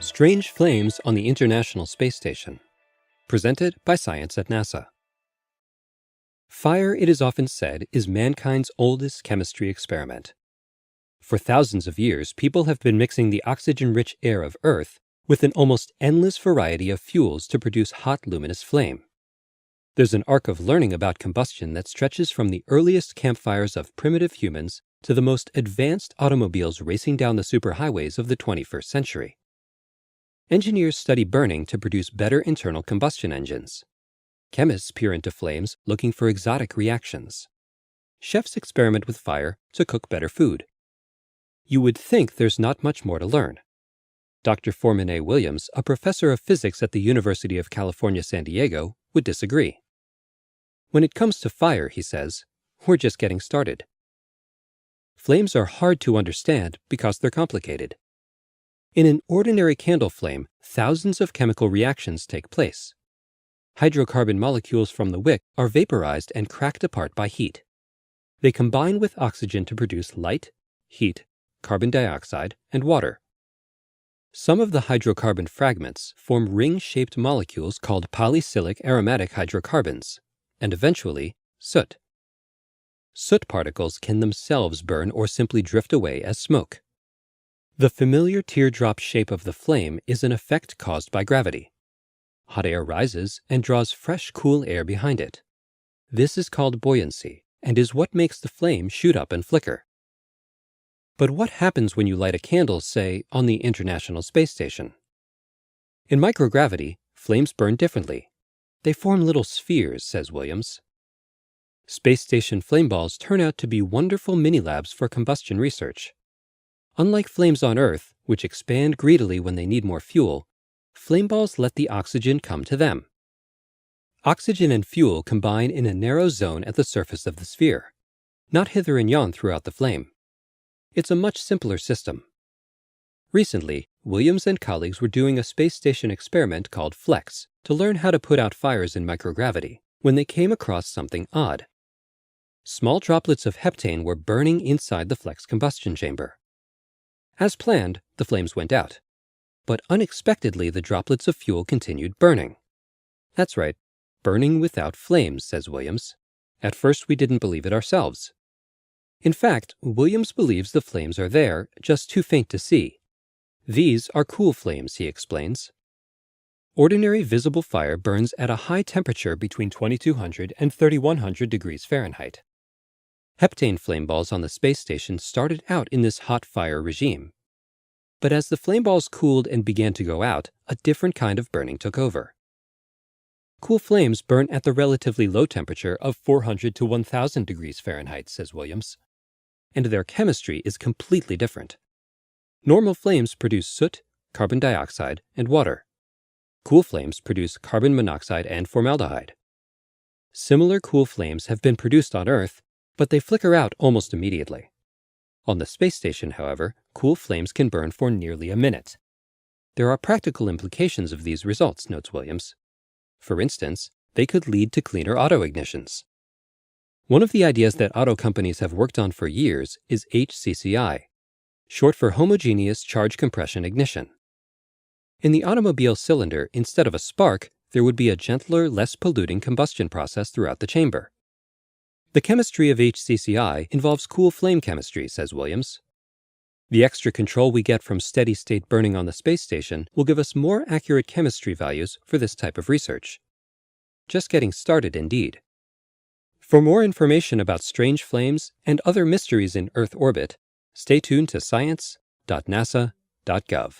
Strange Flames on the International Space Station. Presented by Science at NASA. Fire, it is often said, is mankind's oldest chemistry experiment. For thousands of years, people have been mixing the oxygen-rich air of Earth with an almost endless variety of fuels to produce hot, luminous flame. There's an arc of learning about combustion that stretches from the earliest campfires of primitive humans to the most advanced automobiles racing down the superhighways of the 21st century. Engineers study burning to produce better internal combustion engines. Chemists peer into flames looking for exotic reactions. Chefs experiment with fire to cook better food. You would think there's not much more to learn. Dr. Foreman A. Williams, a professor of physics at the University of California, San Diego, would disagree. When it comes to fire, he says, we're just getting started. Flames are hard to understand because they're complicated. In an ordinary candle flame, thousands of chemical reactions take place. Hydrocarbon molecules from the wick are vaporized and cracked apart by heat. They combine with oxygen to produce light, heat, carbon dioxide, and water. Some of the hydrocarbon fragments form ring-shaped molecules called polycyclic aromatic hydrocarbons, and eventually, soot. Soot particles can themselves burn or simply drift away as smoke. The familiar teardrop shape of the flame is an effect caused by gravity. Hot air rises and draws fresh, cool air behind it. This is called buoyancy and is what makes the flame shoot up and flicker. But what happens when you light a candle, say, on the International Space Station? In microgravity, flames burn differently. They form little spheres, says Williams. Space station flame balls turn out to be wonderful mini-labs for combustion research. Unlike flames on Earth, which expand greedily when they need more fuel, flame balls let the oxygen come to them. Oxygen and fuel combine in a narrow zone at the surface of the sphere, not hither and yon throughout the flame. It's a much simpler system. Recently, Williams and colleagues were doing a space station experiment called FLEX to learn how to put out fires in microgravity when they came across something odd. Small droplets of heptane were burning inside the FLEX combustion chamber. As planned, the flames went out. But unexpectedly, the droplets of fuel continued burning. That's right, burning without flames, says Williams. At first, we didn't believe it ourselves. In fact, Williams believes the flames are there, just too faint to see. These are cool flames, he explains. Ordinary visible fire burns at a high temperature between 2200 and 3100 degrees Fahrenheit. Heptane flame balls on the space station started out in this hot fire regime. But as the flame balls cooled and began to go out, a different kind of burning took over. Cool flames burn at the relatively low temperature of 400 to 1000 degrees Fahrenheit, says Williams. And their chemistry is completely different. Normal flames produce soot, carbon dioxide, and water. Cool flames produce carbon monoxide and formaldehyde. Similar cool flames have been produced on Earth, but they flicker out almost immediately. On the space station, however, cool flames can burn for nearly a minute. There are practical implications of these results, notes Williams. For instance, they could lead to cleaner auto ignitions. One of the ideas that auto companies have worked on for years is HCCI, short for homogeneous charge compression ignition. In the automobile cylinder, instead of a spark, there would be a gentler, less polluting combustion process throughout the chamber. The chemistry of HCCI involves cool flame chemistry, says Williams. The extra control we get from steady-state burning on the space station will give us more accurate chemistry values for this type of research. Just getting started, indeed. For more information about strange flames and other mysteries in Earth orbit, stay tuned to science.nasa.gov.